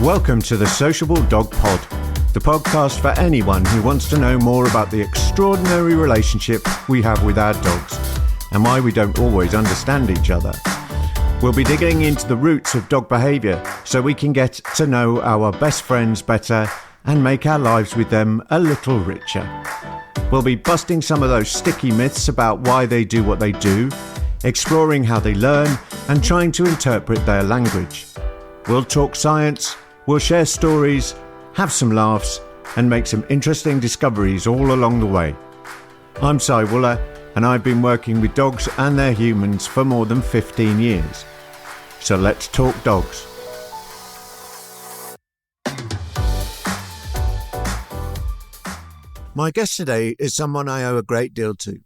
Welcome to the Sociable Dog Pod, the podcast for anyone who wants to know more about the extraordinary relationship we have with our dogs and why we don't always understand each other. We'll be digging into the roots of dog behaviour so we can get to know our best friends better and make our lives with them a little richer. We'll be busting some of those sticky myths about why they do what they do, exploring how they learn and trying to interpret their language. We'll talk science, we'll share stories, have some laughs, and make some interesting discoveries all along the way. I'm Si Wooler, and I've been working with dogs and their humans for more than 15 years. So let's talk dogs. My guest today is someone I owe a great deal to.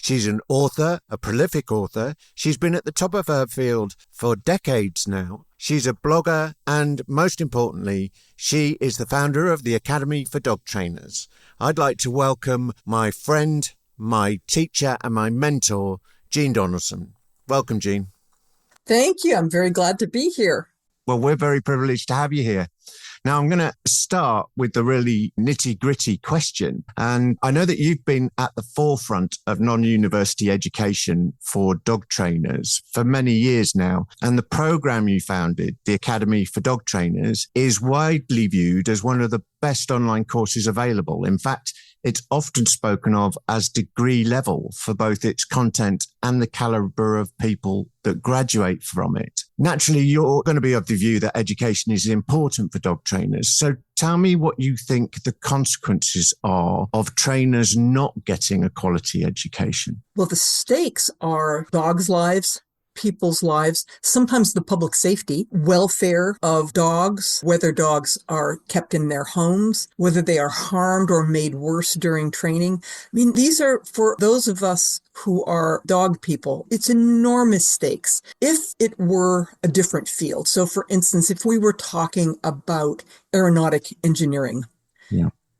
She's an author, a prolific author. She's been at the top of her field for decades now. She's a blogger, and most importantly, she is the founder of the Academy for Dog Trainers. I'd like to welcome my friend, my teacher, and my mentor, Jean Donaldson. Welcome, Jean. Thank you. I'm very glad to be here. Well, we're very privileged to have you here. Now, I'm going to start with the really nitty-gritty question. And I know that you've been at the forefront of non-university education for dog trainers for many years now. And the program you founded, the Academy for Dog Trainers, is widely viewed as one of the best online courses available. In fact, it's often spoken of as degree level for both its content and the caliber of people that graduate from it. Naturally, you're going to be of the view that education is important for dog trainers. So tell me what you think the consequences are of trainers not getting a quality education. Well, the stakes are dogs' lives, people's lives, sometimes the public safety, welfare of dogs, whether dogs are kept in their homes, whether they are harmed or made worse during training. I mean, these are, for those of us who are dog people, it's enormous stakes. If it were a different field, so for instance, if we were talking about aeronautic engineering,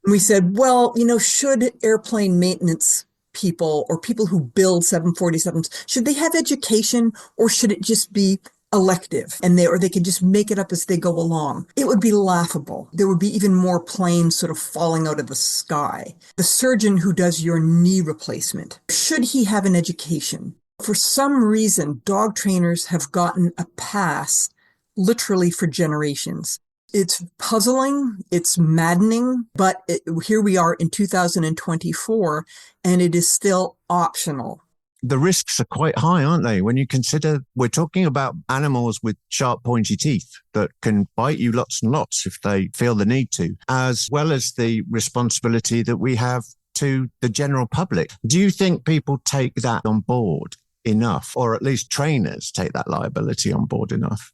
we said, well, should airplane maintenance people or people who build 747s, should they have education or should it just be elective and they could just make it up as they go along? It would be laughable. There would be even more planes sort of falling out of the sky. The surgeon who does your knee replacement, should he have an education? For some reason, dog trainers have gotten a pass literally for generations. It's puzzling, it's maddening, but here we are in 2024, and it is still optional. The risks are quite high, aren't they? When you consider we're talking about animals with sharp, pointy teeth that can bite you lots and lots if they feel the need to, as well as the responsibility that we have to the general public. Do you think people take that on board enough, or at least trainers take that liability on board enough?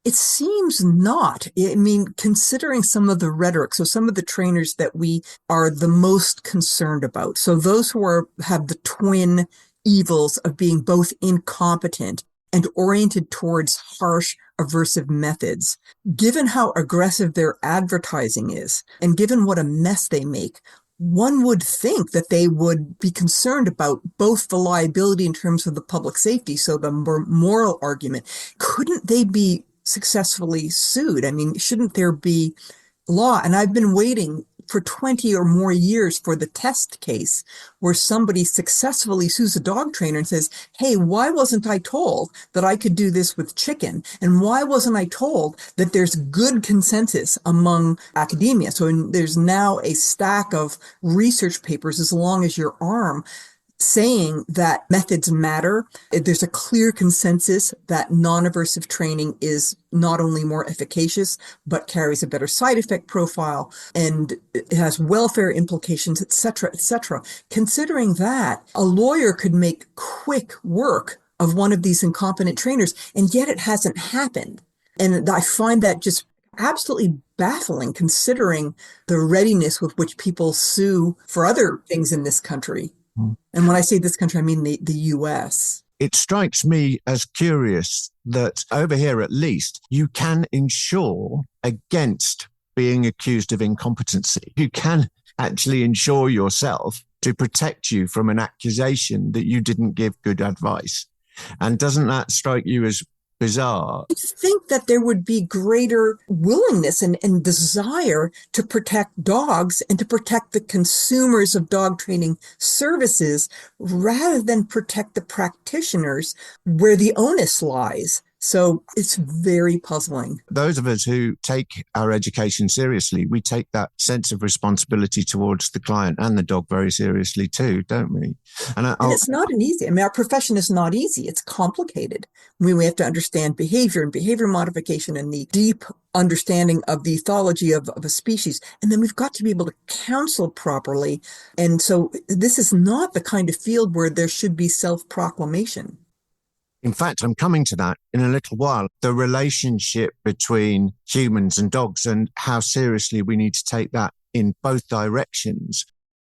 It seems not. I mean, considering some of the rhetoric, so some of the trainers that we are the most concerned about, so those who have the twin evils of being both incompetent and oriented towards harsh, aversive methods, given how aggressive their advertising is, and given what a mess they make, one would think that they would be concerned about both the liability in terms of the public safety, so the moral argument. Couldn't they be successfully sued? I mean, shouldn't there be law? And I've been waiting for 20 or more years for the test case where somebody successfully sues a dog trainer and says, hey, why wasn't I told that I could do this with chicken? And why wasn't I told that there's good consensus among academia? So there's now a stack of research papers as long as your arm saying that methods matter. There's a clear consensus that non-aversive training is not only more efficacious, but carries a better side effect profile, and it has welfare implications, et cetera, et cetera. Considering that, a lawyer could make quick work of one of these incompetent trainers, and yet it hasn't happened. And I find that just absolutely baffling, considering the readiness with which people sue for other things in this country. And when I say this country, I mean the U.S. It strikes me as curious that over here, at least, you can insure against being accused of incompetency. You can actually insure yourself to protect you from an accusation that you didn't give good advice. And doesn't that strike you as bizarre. I think that there would be greater willingness and desire to protect dogs and to protect the consumers of dog training services rather than protect the practitioners where the onus lies. So it's very puzzling. Those of us who take our education seriously, we take that sense of responsibility towards the client and the dog very seriously too, don't we? And it's not an easy, I mean, our profession is not easy. It's complicated. We have to understand behavior and behavior modification and the deep understanding of the ethology of a species. And then we've got to be able to counsel properly. And so this is not the kind of field where there should be self-proclamation. In fact, I'm coming to that in a little while, the relationship between humans and dogs and how seriously we need to take that in both directions.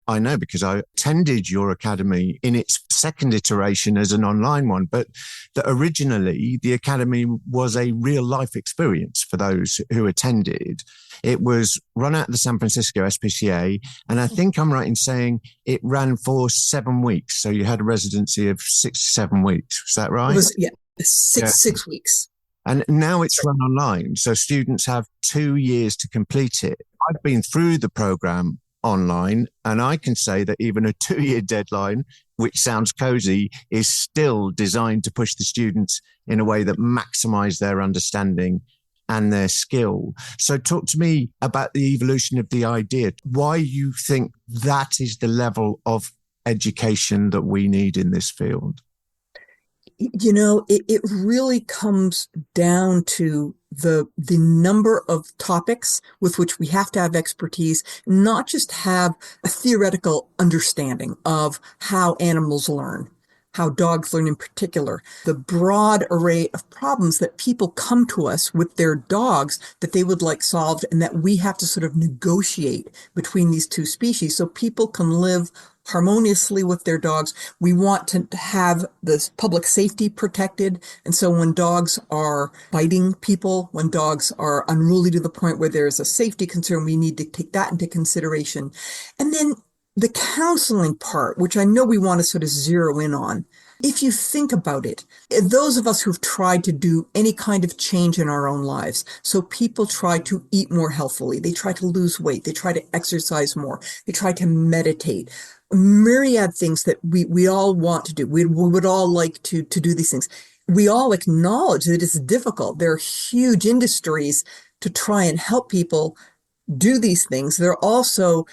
I know because I attended your academy in its second iteration as an online one, but that originally the academy was a real life experience for those who attended. It was run out of the San Francisco SPCA, and I think I'm right in saying it ran for 7 weeks. So you had a residency of 6 to 7 weeks. Was that right? It was, yeah, six weeks. And now it's run online. So students have 2 years to complete it. I've been through the program online, and I can say that even a 2-year deadline, which sounds cozy, is still designed to push the students in a way that maximize their understanding and their skill. So talk to me about the evolution of the idea, why you think that is the level of education that we need in this field. You know, it really comes down to the number of topics with which we have to have expertise, not just have a theoretical understanding of how animals learn, how dogs learn in particular, the broad array of problems that people come to us with their dogs that they would like solved, and that we have to sort of negotiate between these two species so people can live harmoniously with their dogs. We want to have this public safety protected. And so when dogs are biting people, when dogs are unruly to the point where there is a safety concern, we need to take that into consideration. And then the counseling part, which I know we want to sort of zero in on. If you think about it, those of us who've tried to do any kind of change in our own lives, so people try to eat more healthily, they try to lose weight, they try to exercise more, they try to meditate, myriad things that we all want to do. We would all like to do these things. We all acknowledge that it's difficult. There are huge industries to try and help people do these things. There are also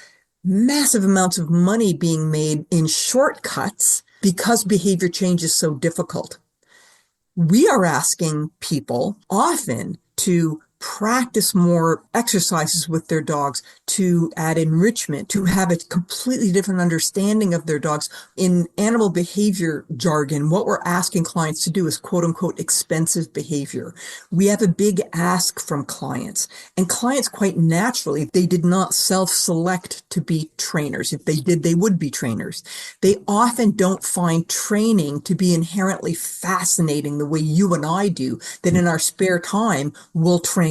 massive amounts of money being made in shortcuts because behavior change is so difficult. We are asking people often to practice more exercises with their dogs, to add enrichment, to have a completely different understanding of their dogs. In animal behavior jargon, what we're asking clients to do is quote unquote expensive behavior. We have a big ask from clients, and clients quite naturally, they did not self-select to be trainers. If they did, they would be trainers. They often don't find training to be inherently fascinating the way you and I do, that in our spare time we'll train.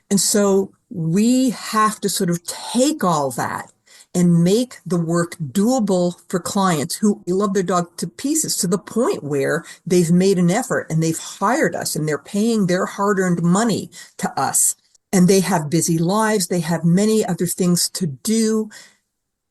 And so we have to sort of take all that and make the work doable for clients who love their dog to pieces, to the point where they've made an effort and they've hired us and they're paying their hard-earned money to us. And they have busy lives. They have many other things to do.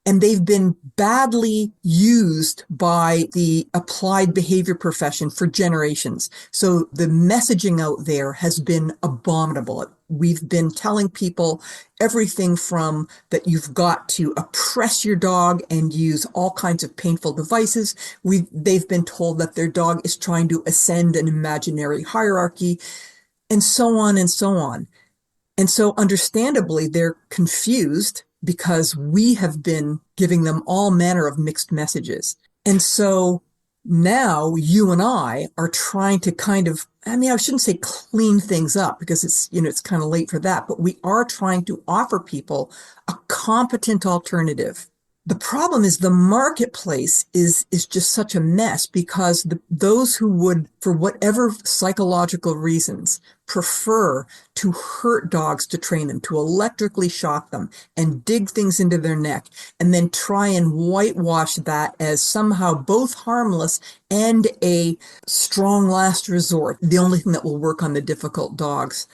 And they've been badly used by the applied behavior profession for generations. So the messaging out there has been abominable. We've been telling people everything from that you've got to oppress your dog and use all kinds of painful devices. They've been told that their dog is trying to ascend an imaginary hierarchy, and so on and so on. And so understandably, they're confused because we have been giving them all manner of mixed messages. And so now you and I are trying to kind of, I mean, I shouldn't say clean things up because it's kind of late for that, but we are trying to offer people a competent alternative. The problem is the marketplace is just such a mess because those who would, for whatever psychological reasons, prefer to hurt dogs to train them, to electrically shock them and dig things into their neck, and then try and whitewash that as somehow both harmless and a strong last resort, the only thing that will work on the difficult dogs.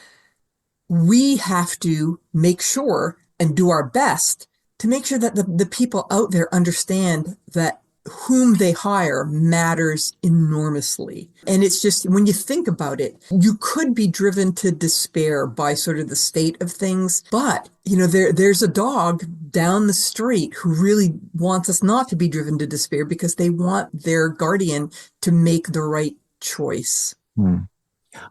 We have to make sure and do our best to make sure that the people out there understand that whom they hire matters enormously. And it's just, when you think about it, you could be driven to despair by sort of the state of things. But, there's a dog down the street who really wants us not to be driven to despair because they want their guardian to make the right choice. Hmm.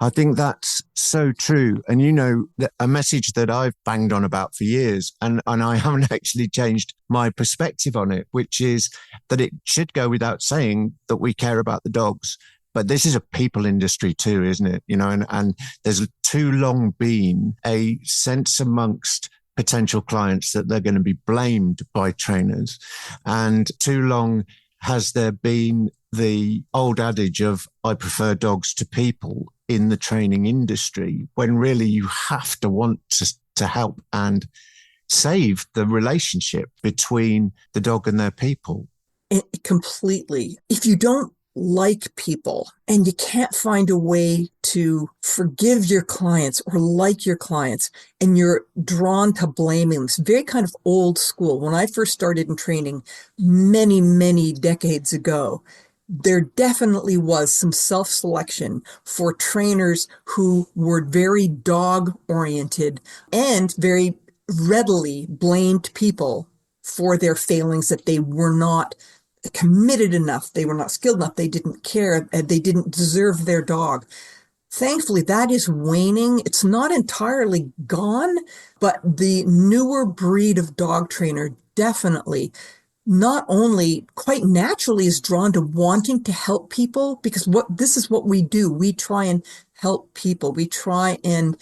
I think that's so true. And a message that I've banged on about for years, and I haven't actually changed my perspective on it, which is that it should go without saying that we care about the dogs. But this is a people industry too, isn't it? And there's too long been a sense amongst potential clients that they're going to be blamed by trainers. And too long has there been the old adage of, I prefer dogs to people in the training industry, when really you have to want to help and save the relationship between the dog and their people. Completely. If you don't like people and you can't find a way to forgive your clients or like your clients, and you're drawn to blaming them, it's very kind of old school. When I first started in training many, many decades ago, there definitely was some self-selection for trainers who were very dog-oriented and very readily blamed people for their failings, that they were not committed enough, they were not skilled enough, they didn't care, they didn't deserve their dog. Thankfully, that is waning. It's not entirely gone, but the newer breed of dog trainer definitely not only quite naturally is drawn to wanting to help people, because this is what we do. We try and help people. We try and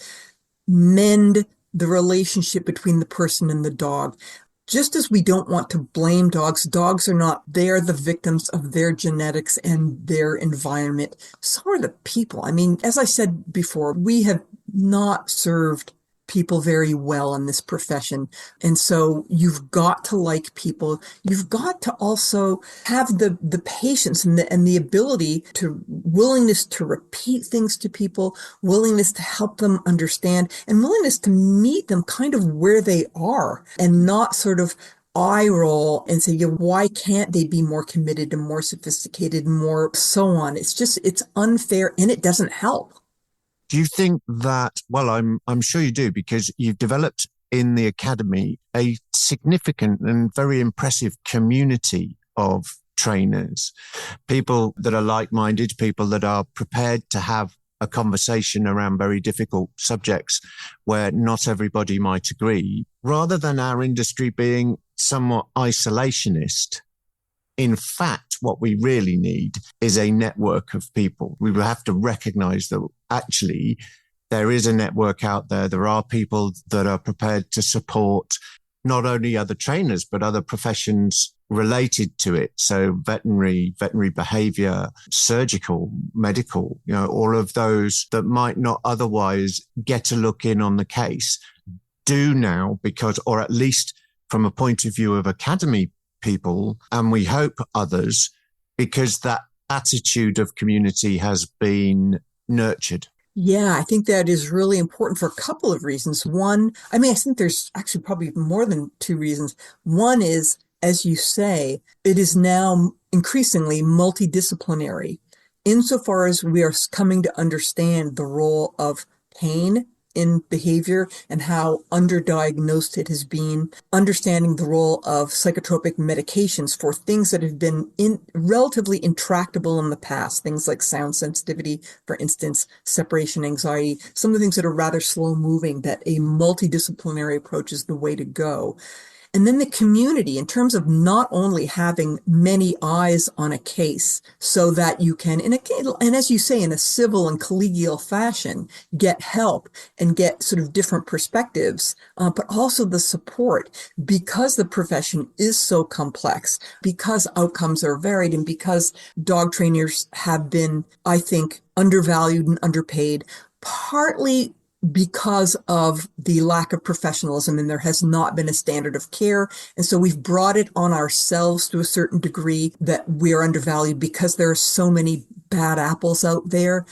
mend the relationship between the person and the dog. Just as we don't want to blame dogs, dogs are not, they're the victims of their genetics and their environment. So are the people. I mean, as I said before, we have not served people very well in this profession. And so you've got to like people. You've got to also have the patience and the ability to willingness to repeat things to people, willingness to help them understand, and willingness to meet them kind of where they are and not sort of eye roll and say, yeah, why can't they be more committed and more sophisticated and more so on? It's unfair and it doesn't help. Do you think that, well, I'm sure you do, because you've developed in the academy a significant and very impressive community of trainers, people that are like-minded, people that are prepared to have a conversation around very difficult subjects where not everybody might agree, rather than our industry being somewhat isolationist. In fact, what we really need is a network of people. We will have to recognize that actually there is a network out there. There are people that are prepared to support not only other trainers, but other professions related to it. So veterinary behavior, surgical, medical, all of those that might not otherwise get a look in on the case do now, because, or at least from a point of view of academy people, and we hope others, because that attitude of community has been nurtured. Yeah, I think that is really important for a couple of reasons. One, I think there's actually probably more than two reasons. One is, as you say, it is now increasingly multidisciplinary, insofar as we are coming to understand the role of pain in behavior and how underdiagnosed it has been, understanding the role of psychotropic medications for things that have been relatively intractable in the past, things like sound sensitivity, for instance, separation anxiety, some of the things that are rather slow moving, that a multidisciplinary approach is the way to go. And then the community, in terms of not only having many eyes on a case so that you can, and as you say, in a civil and collegial fashion, get help and get sort of different perspectives, but also the support, because the profession is so complex, because outcomes are varied, and because dog trainers have been, I think, undervalued and underpaid, partly because of the lack of professionalism, and there has not been a standard of care. And so we've brought it on ourselves to a certain degree that we're undervalued because there are so many bad apples out there.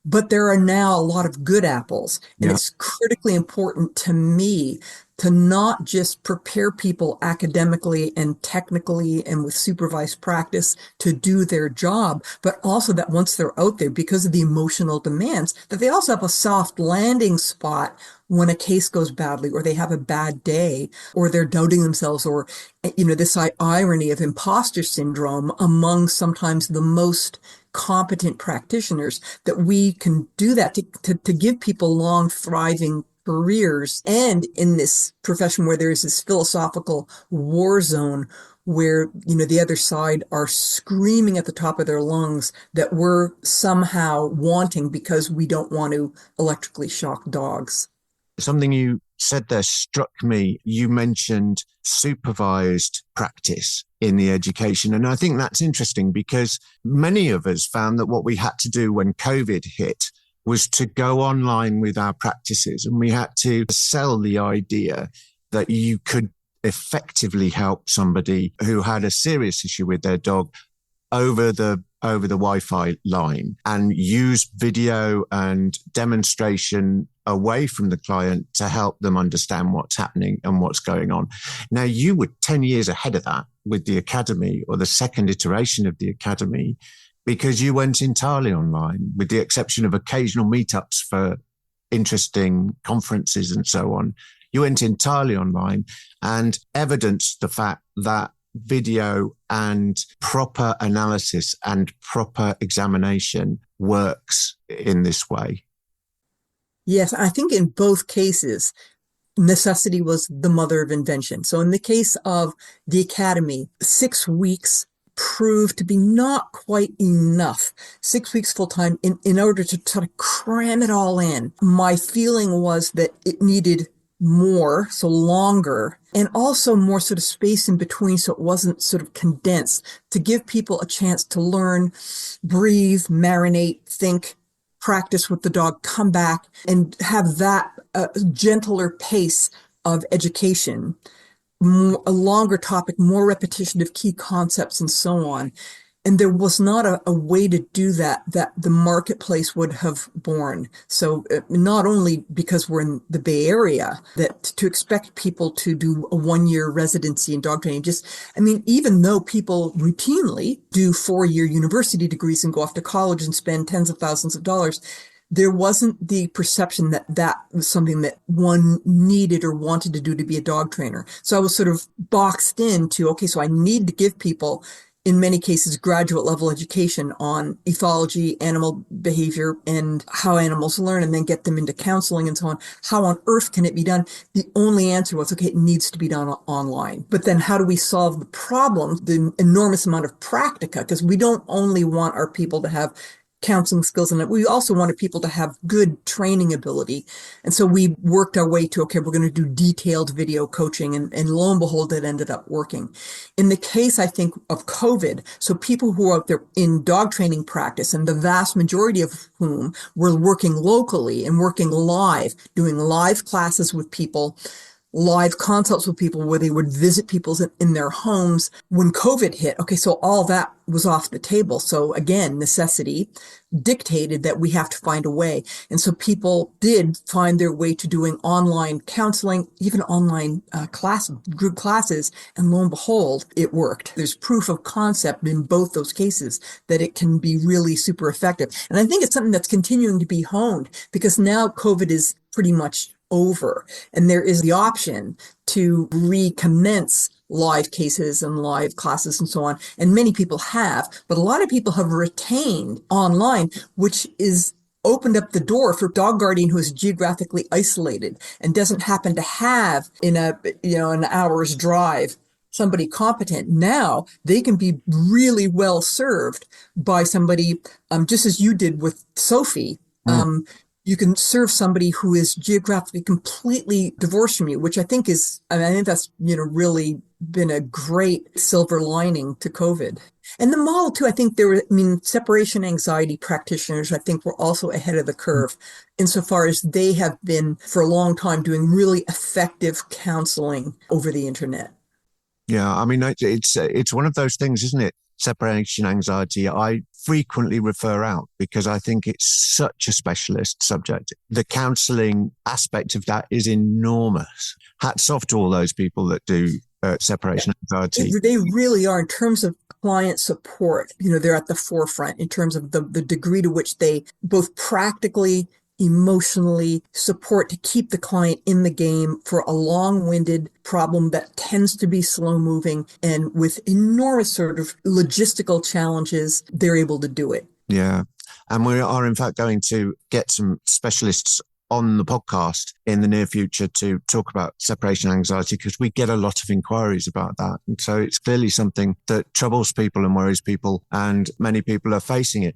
But there are now a lot of good apples. And Yeah. it's critically important to me to not just prepare people academically and technically and with supervised practice to do their job, but also that once they're out there, because of the emotional demands, that they also have a soft landing spot when a case goes badly, or they have a bad day, or they're doubting themselves, or, this irony of imposter syndrome among sometimes the most competent practitioners, that we can do that to give people long, thriving careers. And in this profession where there is this philosophical war zone where, the other side are screaming at the top of their lungs that we're somehow wanting because we don't want to electrically shock dogs. Something you said there struck me. You mentioned supervised practice in the education. And I think that's interesting because many of us found that what we had to do when COVID hit was to go online with our practices, and we had to sell the idea that you could effectively help somebody who had a serious issue with their dog over the Wi-Fi line, and use video and demonstration away from the client to help them understand what's happening and what's going on. Now, you were 10 years ahead of that with the Academy, or the second iteration of the Academy, because you went entirely online, with the exception of occasional meetups for interesting conferences and so on. You went entirely online and evidenced the fact that video and proper analysis and proper examination works in this way. Yes, I think in both cases, necessity was the mother of invention. So in the case of the Academy, 6 weeks proved to be not quite enough. 6 weeks full time in order to sort of cram it all in. My feeling was that it needed more, so longer, and also more sort of space in between so it wasn't sort of condensed, to give people a chance to learn, breathe, marinate, think, practice with the dog, come back, and have that gentler pace of education, a longer topic, more repetition of key concepts, and so on. And there was not a way to do that the marketplace would have borne. So not only because we're in the Bay Area, that to expect people to do a 1-year residency in dog training, even though people routinely do 4-year university degrees and go off to college and spend tens of thousands of dollars, there wasn't the perception that that was something that one needed or wanted to do to be a dog trainer. So I was sort of boxed into, okay, so I need to give people, in many cases, graduate level education on ethology, animal behavior, and how animals learn, and then get them into counseling and so on. How on earth can it be done? The only answer was, okay, it needs to be done online. But then how do we solve the problem, the enormous amount of practica? Because we don't only want our people to have counseling skills, and we also wanted people to have good training ability. And so we worked our way to, okay, we're going to do detailed video coaching, and lo and behold, it ended up working. In the case, I think, of COVID, so people who are out there in dog training practice, and the vast majority of whom were working locally and working live, doing live classes with people, live consults with people where they would visit people in their homes. When COVID hit, okay, so all that was off the table. So again, necessity dictated that we have to find a way. And so people did find their way to doing online counseling, even online group classes. And lo and behold, it worked. There's proof of concept in both those cases that it can be really super effective. And I think it's something that's continuing to be honed, because now COVID is pretty much over, and there is the option to recommence live cases and live classes and so on. And many people have, but a lot of people have retained online, which is opened up the door for dog guardian who is geographically isolated and doesn't happen to have in an hour's drive somebody competent. Now they can be really well served by somebody, just as you did with Sophie. You can serve somebody who is geographically completely divorced from you, which I think that's, really been a great silver lining to COVID. And the model too, I think separation anxiety practitioners, I think were also ahead of the curve insofar as they have been for a long time doing really effective counseling over the internet. Yeah, I mean, it's one of those things, isn't it? Separation anxiety, I frequently refer out because I think it's such a specialist subject. The counseling aspect of that is enormous. Hats off to all those people that do separation anxiety. They really are in terms of client support. They're at the forefront in terms of the degree to which they both practically, emotionally support to keep the client in the game for a long-winded problem that tends to be slow-moving, and with enormous sort of logistical challenges, they're able to do it. Yeah. And we are in fact going to get some specialists on the podcast in the near future to talk about separation anxiety, because we get a lot of inquiries about that. And so it's clearly something that troubles people and worries people, and many people are facing it.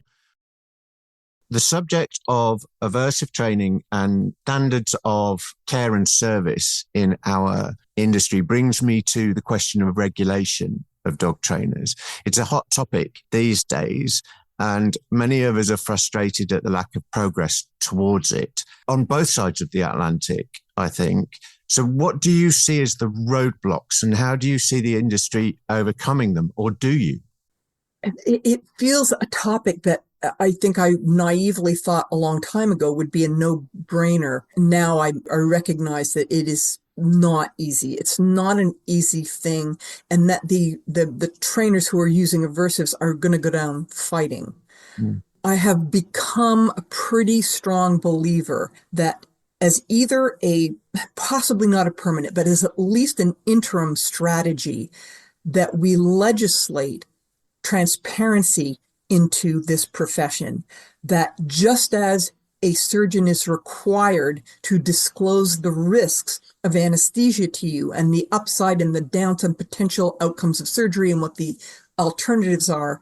The subject of aversive training and standards of care and service in our industry brings me to the question of regulation of dog trainers. It's a hot topic these days, and many of us are frustrated at the lack of progress towards it on both sides of the Atlantic, I think. So what do you see as the roadblocks, and how do you see the industry overcoming them, or do you? It feels a topic that I think I naively thought a long time ago would be a no-brainer. Now I recognize that it is not easy. It's not an easy thing, and that the trainers who are using aversives are going to go down fighting. I have become a pretty strong believer that as either possibly not a permanent, but as at least an interim strategy, that we legislate transparency into this profession, that just as a surgeon is required to disclose the risks of anesthesia to you and the upside and the downside potential outcomes of surgery and what the alternatives are.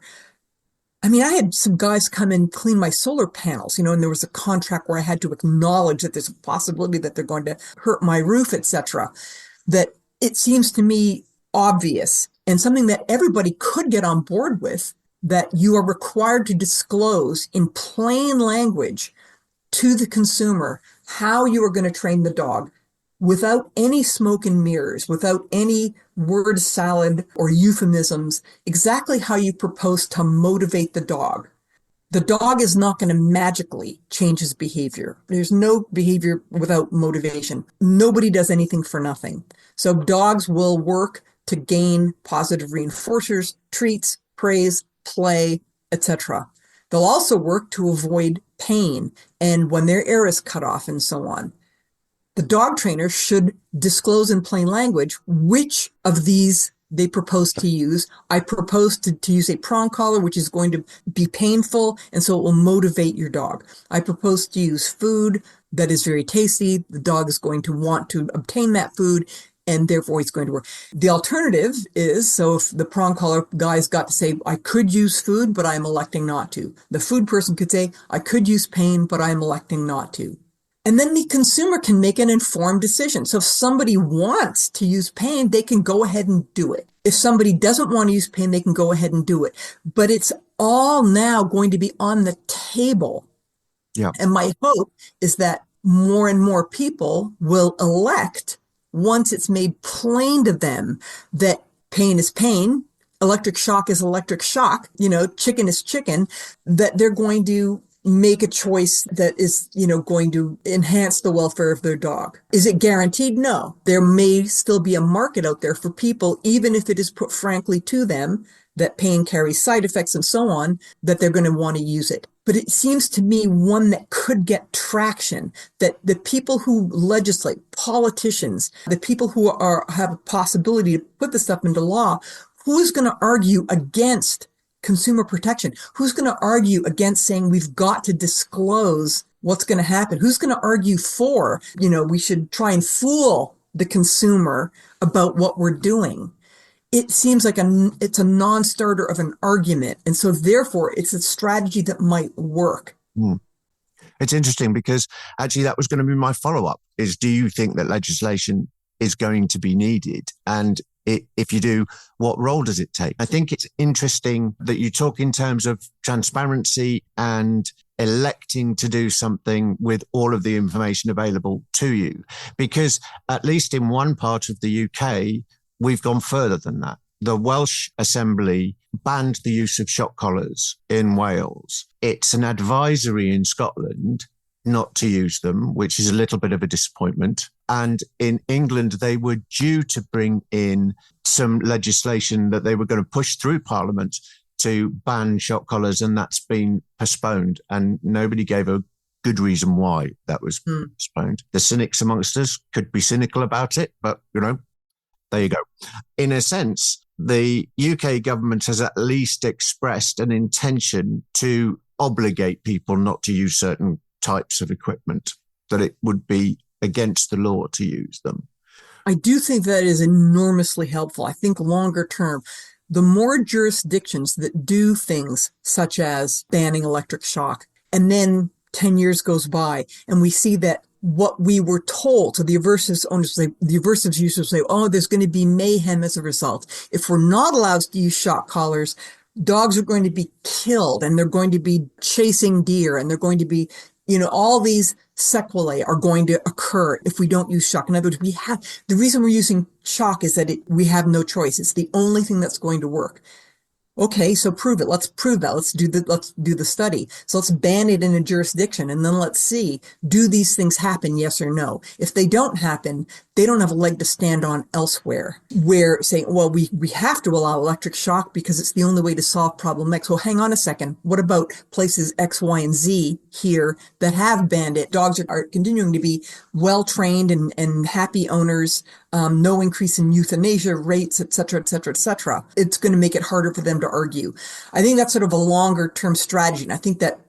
I mean, I had some guys come and clean my solar panels, and there was a contract where I had to acknowledge that there's a possibility that they're going to hurt my roof, etc. That it seems to me obvious and something that everybody could get on board with, that you are required to disclose in plain language to the consumer how you are going to train the dog without any smoke and mirrors, without any word salad or euphemisms, exactly how you propose to motivate the dog. The dog is not going to magically change his behavior. There's no behavior without motivation. Nobody does anything for nothing. So dogs will work to gain positive reinforcers, treats, praise, play, etc. They'll also work to avoid pain and when their air is cut off and so on. The dog trainer should disclose in plain language which of these they propose to use. I propose to use a prong collar, which is going to be painful, and so it will motivate your dog. I propose to use food that is very tasty. The dog is going to want to obtain that food, and therefore it's going to work. The alternative is, so if the prong collar guy's got to say, I could use food, but I'm electing not to. The food person could say, I could use pain, but I'm electing not to. And then the consumer can make an informed decision. So if somebody wants to use pain, they can go ahead and do it. If somebody doesn't want to use pain, they can go ahead and do it. But it's all now going to be on the table. Yeah. And my hope is that more and more people will elect, once it's made plain to them that pain is pain, electric shock is electric shock, chicken is chicken, that they're going to make a choice that is, going to enhance the welfare of their dog. Is it guaranteed? No. There may still be a market out there for people, even if it is put frankly to them that pain carries side effects and so on, that they're going to want to use it. But it seems to me one that could get traction, that the people who legislate, politicians, the people who have a possibility to put this stuff into law, who is going to argue against consumer protection? Who's going to argue against saying we've got to disclose what's going to happen? Who's going to argue for, we should try and fool the consumer about what we're doing? It seems like it's a non-starter of an argument. And so therefore it's a strategy that might work. It's interesting because actually that was going to be my follow-up is, do you think that legislation is going to be needed? And if you do, what role does it take? I think it's interesting that you talk in terms of transparency and electing to do something with all of the information available to you, because at least in one part of the UK, we've gone further than that. The Welsh Assembly banned the use of shock collars in Wales. It's an advisory in Scotland not to use them, which is a little bit of a disappointment. And in England, they were due to bring in some legislation that they were going to push through Parliament to ban shock collars, and that's been postponed. And nobody gave a good reason why that was postponed. The cynics amongst us could be cynical about it, but, there you go. In a sense, the UK government has at least expressed an intention to obligate people not to use certain types of equipment, that it would be against the law to use them. I do think that is enormously helpful. I think longer term, the more jurisdictions that do things such as banning electric shock, and then 10 years goes by and we see that what we were told, so the aversives owners say, the aversives users say, oh, there's going to be mayhem as a result. If we're not allowed to use shock collars, dogs are going to be killed and they're going to be chasing deer and they're going to be, all these sequelae are going to occur if we don't use shock. In other words, the reason we're using shock is that we have no choice. It's the only thing that's going to work. Okay, so prove it. Let's prove that. Let's do the study. So let's ban it in a jurisdiction and then let's see, do these things happen, yes or no? If they don't happen, they don't have a leg to stand on elsewhere, where saying, well, we have to allow electric shock because it's the only way to solve problem X. Well, hang on a second. What about places X, Y, and Z here that have banned it? Dogs are continuing to be well-trained and happy owners, no increase in euthanasia rates, et cetera, et cetera, et cetera. It's going to make it harder for them to argue. I think that's sort of a longer term strategy. And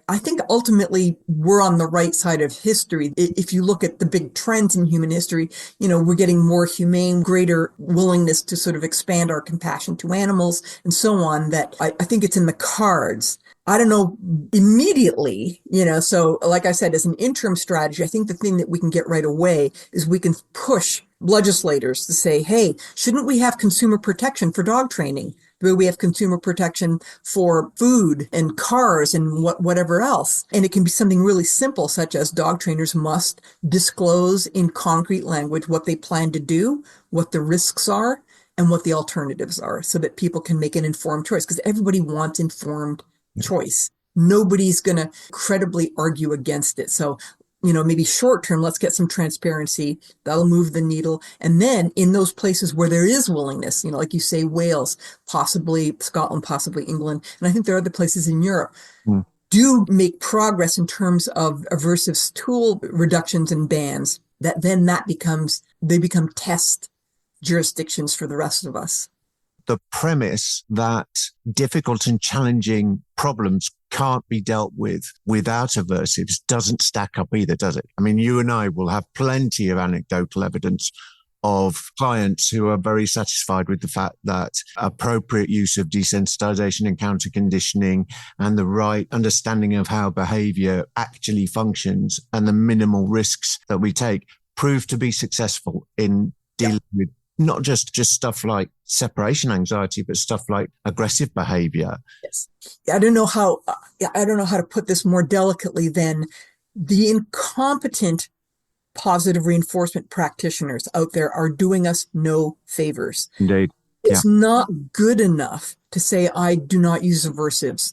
I think ultimately we're on the right side of history. If you look at the big trends in human history, we're getting more humane, greater willingness to sort of expand our compassion to animals and so on, that I think it's in the cards. I don't know immediately, so like I said, as an interim strategy, I think the thing that we can get right away is we can push legislators to say, hey, shouldn't we have consumer protection for dog training? The way we have consumer protection for food and cars and whatever else. And it can be something really simple, such as dog trainers must disclose in concrete language what they plan to do, what the risks are, and what the alternatives are, so that people can make an informed choice, because everybody wants informed choice. Nobody's going to credibly argue against it. So, maybe short term, let's get some transparency. That'll move the needle. And then in those places where there is willingness, like you say, Wales, possibly Scotland, possibly England, and I think there are other places in Europe, do make progress in terms of aversive tool reductions and bans, they become test jurisdictions for the rest of us. The premise that difficult and challenging problems can't be dealt with without aversives doesn't stack up either, does it? I mean, you and I will have plenty of anecdotal evidence of clients who are very satisfied with the fact that appropriate use of desensitization and counter conditioning and the right understanding of how behavior actually functions and the minimal risks that we take prove to be successful in dealing with not just stuff like separation anxiety, but stuff like aggressive behavior. Yes. I don't know how to put this more delicately than the incompetent positive reinforcement practitioners out there are doing us no favors. Indeed. It's not good enough to say, I do not use aversives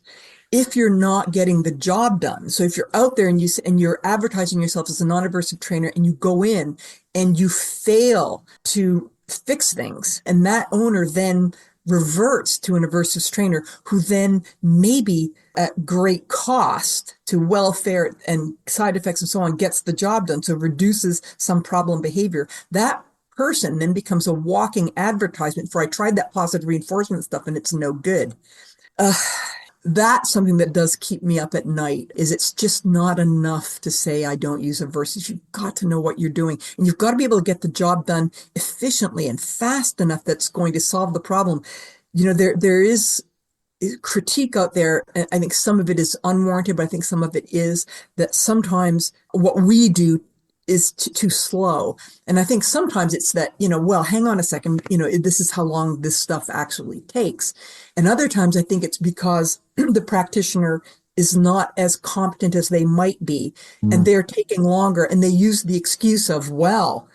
if you're not getting the job done. So if you're out there and you're advertising yourself as a non-aversive trainer and you go in and you fail to fix things, and that owner then reverts to an aversive trainer who then maybe at great cost to welfare and side effects and so on gets the job done, so reduces some problem behavior, that person then becomes a walking advertisement for, I tried that positive reinforcement stuff and it's no good. Uh, that's something that does keep me up at night is it's just not enough to say I don't use aversives. You've got to know what you're doing and you've got to be able to get the job done efficiently and fast enough that's going to solve the problem. There is critique out there. And I think some of it is unwarranted, but I think some of it is that sometimes what we do is too slow. And I think sometimes it's that, well, hang on a second, this is how long this stuff actually takes. And other times I think it's because the practitioner is not as competent as they might be, and Mm. they're taking longer and they use the excuse of, well,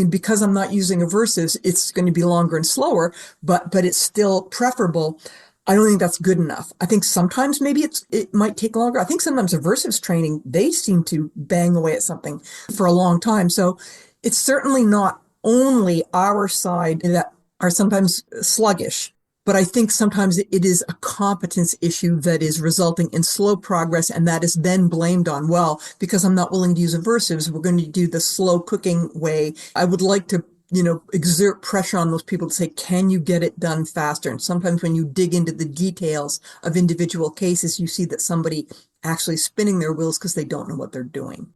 because I'm not using aversives, it's going to be longer and slower, but it's still preferable. I don't think that's good enough. I think sometimes maybe it might take longer. I think sometimes aversives training, they seem to bang away at something for a long time. So it's certainly not only our side that are sometimes sluggish, but I think sometimes it is a competence issue that is resulting in slow progress, and that is then blamed on, well, because I'm not willing to use aversives, we're going to do the slow cooking way. I would like to exert pressure on those people to say, can you get it done faster? And sometimes when you dig into the details of individual cases, you see that somebody actually spinning their wheels because they don't know what they're doing.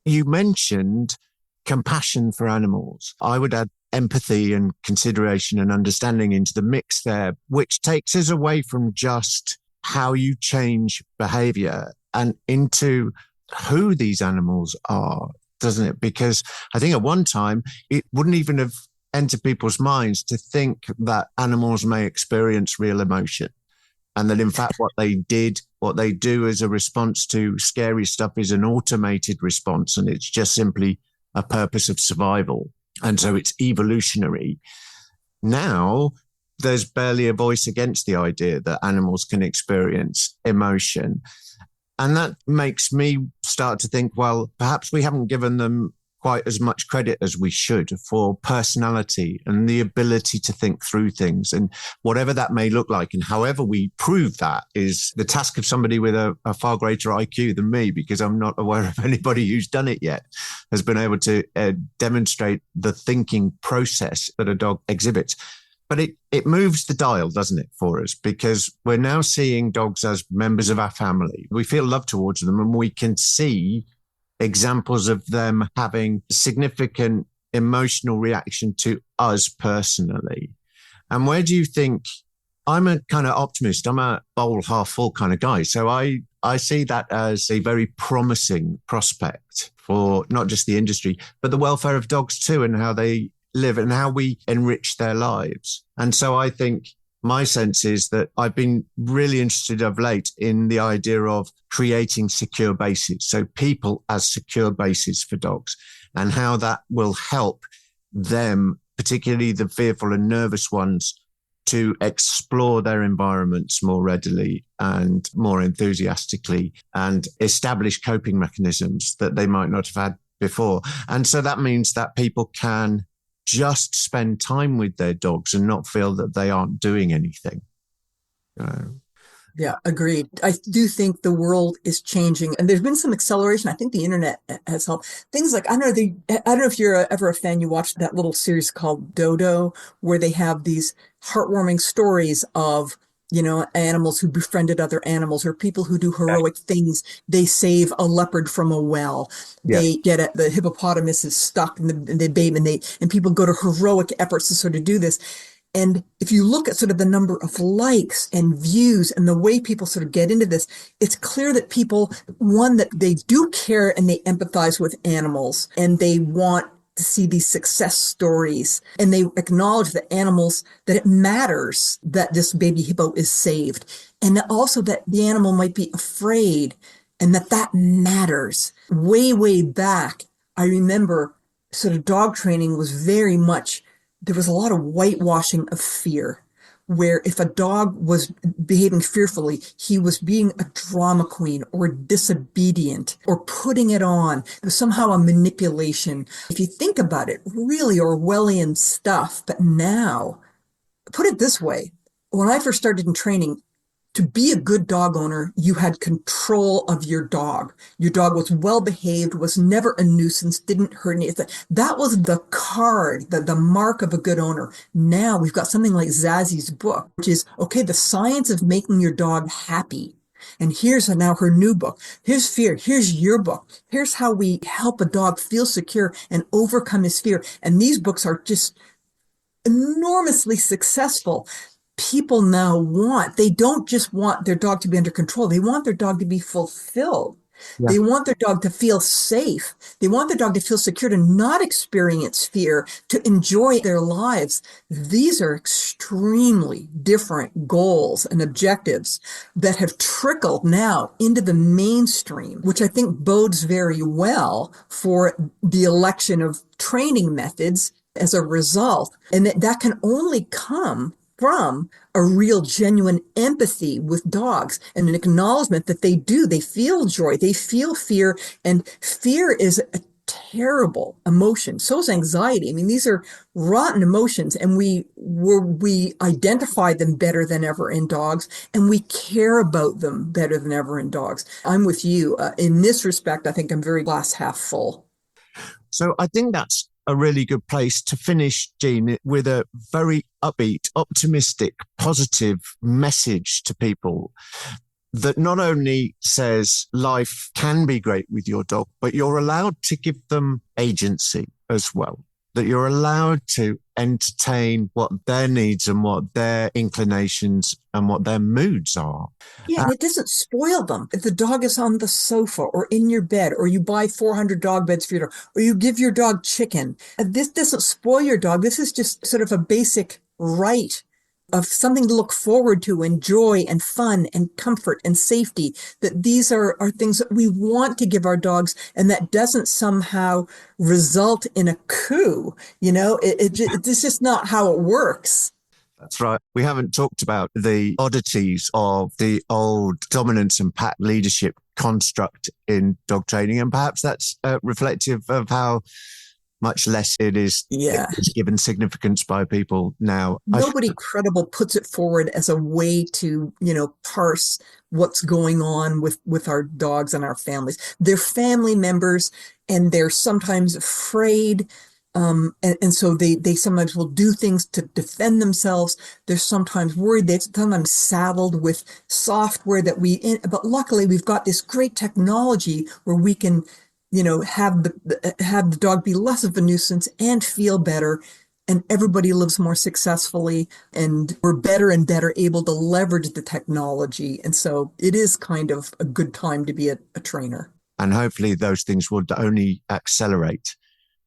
You mentioned compassion for animals. I would add empathy and consideration and understanding into the mix there, which takes us away from just how you change behavior and into who these animals are, doesn't it? Because I think at one time it wouldn't even have entered people's minds to think that animals may experience real emotion. And that in fact, what they do as a response to scary stuff is an automated response. And it's just simply a purpose of survival. And so it's evolutionary. Now, there's barely a voice against the idea that animals can experience emotion. And that makes me start to think, well, perhaps we haven't given them quite as much credit as we should for personality and the ability to think through things. And whatever that may look like, and however we prove that is the task of somebody with a far greater IQ than me, because I'm not aware of anybody who's done it yet, has been able to demonstrate the thinking process that a dog exhibits. But it moves the dial, doesn't it, for us? Because we're now seeing dogs as members of our family. We feel love towards them, and we can see examples of them having significant emotional reaction to us personally. And where do you think, I'm a kind of optimist, I'm a bowl half full kind of guy. So I see that as a very promising prospect for not just the industry, but the welfare of dogs too, and how they live and how we enrich their lives. And so I think my sense is that I've been really interested of late in the idea of creating secure bases. So people as secure bases for dogs, and how that will help them, particularly the fearful and nervous ones, to explore their environments more readily and more enthusiastically and establish coping mechanisms that they might not have had before. And so that means that people can just spend time with their dogs and not feel that they aren't doing anything. Yeah, agreed. I do think the world is changing, and there's been some acceleration. I think the internet has helped. Things like, I don't know if you're ever a fan. You watched that little series called Dodo, where they have these heartwarming stories of animals who befriended other animals, or people who do heroic things. They save a leopard from a well. Yeah. They get the hippopotamus is stuck in the babe, and people go to heroic efforts to sort of do this. And if you look at sort of the number of likes and views and the way people sort of get into this, it's clear that people, one, that they do care and they empathize with animals, and they want to see these success stories, and they acknowledge that animals, that it matters that this baby hippo is saved, and also that the animal might be afraid, and that matters. Way, way back, I remember sort of dog training was very much, there was a lot of whitewashing of fear, where if a dog was behaving fearfully, he was being a drama queen or disobedient or putting it on. It was somehow a manipulation. If you think about it, really Orwellian stuff. But now, put it this way, when I first started in training to be a good dog owner, you had control of your dog. Your dog was well behaved, was never a nuisance, didn't hurt anything. That was the card, the mark of a good owner. Now we've got something like Zazzie's book, which is, okay, the science of making your dog happy. And here's now her new book. Here's fear. Here's your book. Here's how we help a dog feel secure and overcome his fear. And these books are just enormously successful. People now they don't just want their dog to be under control. They want their dog to be fulfilled. Yeah. They want their dog to feel safe. They want their dog to feel secure, to not experience fear, to enjoy their lives. These are extremely different goals and objectives that have trickled now into the mainstream, which I think bodes very well for the election of training methods as a result. And that can only come from a real genuine empathy with dogs and an acknowledgement that they feel joy, they feel fear, and fear is a terrible emotion. So is anxiety. I mean, these are rotten emotions, and we identify them better than ever in dogs, and we care about them better than ever in dogs. I'm with you. In this respect, I think I'm very glass half full. So I think that's a really good place to finish, Jean, with a very upbeat, optimistic, positive message to people that not only says life can be great with your dog, but you're allowed to give them agency as well. That you're allowed to entertain what their needs and what their inclinations and what their moods are. Yeah, and it doesn't spoil them. If the dog is on the sofa or in your bed, or you buy 400 dog beds for your dog, or you give your dog chicken, this doesn't spoil your dog. This is just sort of a basic right of something to look forward to, and joy and fun and comfort and safety, that these are things that we want to give our dogs, and that doesn't somehow result in a coup. It's just not how it works. That's right. We haven't talked about the oddities of the old dominance and pack leadership construct in dog training, and perhaps that's reflective of how much less it is given significance by people now. Nobody credible puts it forward as a way to, parse what's going on with our dogs and our families. They're family members, and they're sometimes afraid. And so they sometimes will do things to defend themselves. They're sometimes worried. They're sometimes saddled with software but luckily we've got this great technology where we can have the dog be less of a nuisance and feel better, and everybody lives more successfully, and we're better and better able to leverage the technology. And so it is kind of a good time to be a trainer. And hopefully those things will only accelerate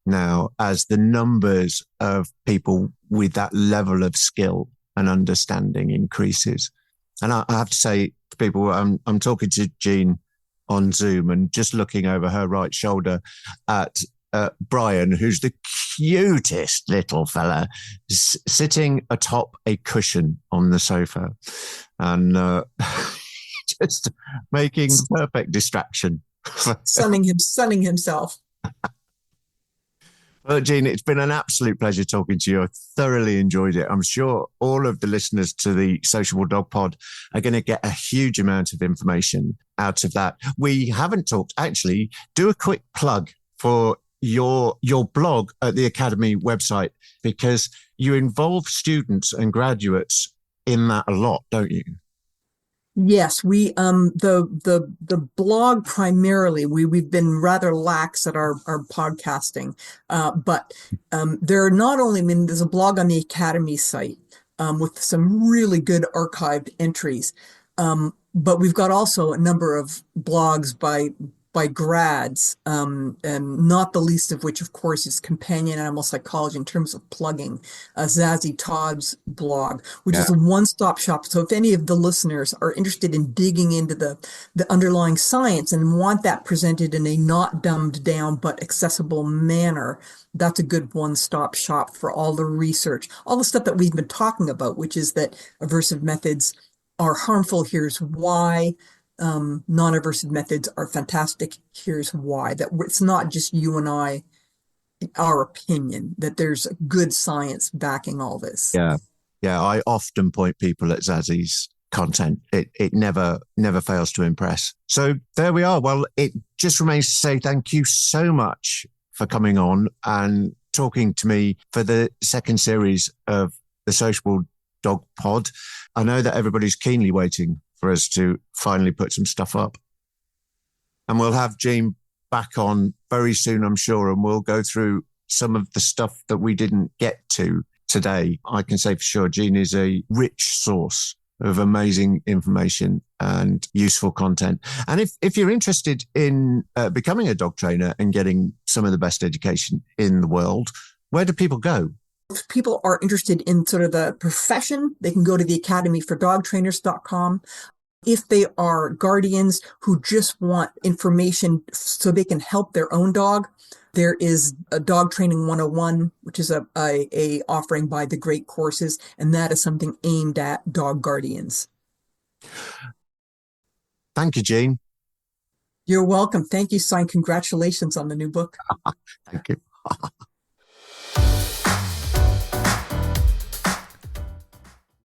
now as the numbers of people with that level of skill and understanding increases. And I have to say to people, I'm talking to Jean on Zoom and just looking over her right shoulder at Brian, who's the cutest little fella, sitting atop a cushion on the sofa and just making perfect distraction. sunning himself. Well, Jean, it's been an absolute pleasure talking to you. I thoroughly enjoyed it. I'm sure all of the listeners to the Sociable Dog Pod are going to get a huge amount of information out of that. We haven't talked, actually, do a quick plug for your blog at the Academy website, because you involve students and graduates in that a lot, don't you? Yes, we the blog primarily we've been rather lax at our podcasting, but there are not only there's a blog on the Academy site with some really good archived entries, but we've got also a number of blogs by grads, and not the least of which, of course, is Companion Animal Psychology in terms of plugging Zazzie Todd's blog, which is a one-stop shop. So if any of the listeners are interested in digging into the underlying science and want that presented in a not dumbed down but accessible manner, that's a good one-stop shop for all the research, all the stuff that we've been talking about, which is that aversive methods are harmful. Here's why. Non-aversive methods are fantastic. Here's why. That it's not just you and I, our opinion, that there's good science backing all this. Yeah. I often point people at Zazzie's content. It never fails to impress. So there we are. Well, it just remains to say thank you so much for coming on and talking to me for the second series of the Sociable Dog Pod. I know that everybody's keenly waiting for us to finally put some stuff up. And we'll have Jean back on very soon, I'm sure, and we'll go through some of the stuff that we didn't get to today. I can say for sure Jean is a rich source of amazing information and useful content. And if you're interested in becoming a dog trainer and getting some of the best education in the world, where do people go? If people are interested in sort of the profession, they can go to the academyfordogtrainers.com. If they are guardians who just want information so they can help their own dog, there is a Dog Training 101, which is a offering by the Great Courses, and that is something aimed at dog guardians. Thank you, Jean. You're welcome. Thank you, Sign. Congratulations on the new book. Thank you.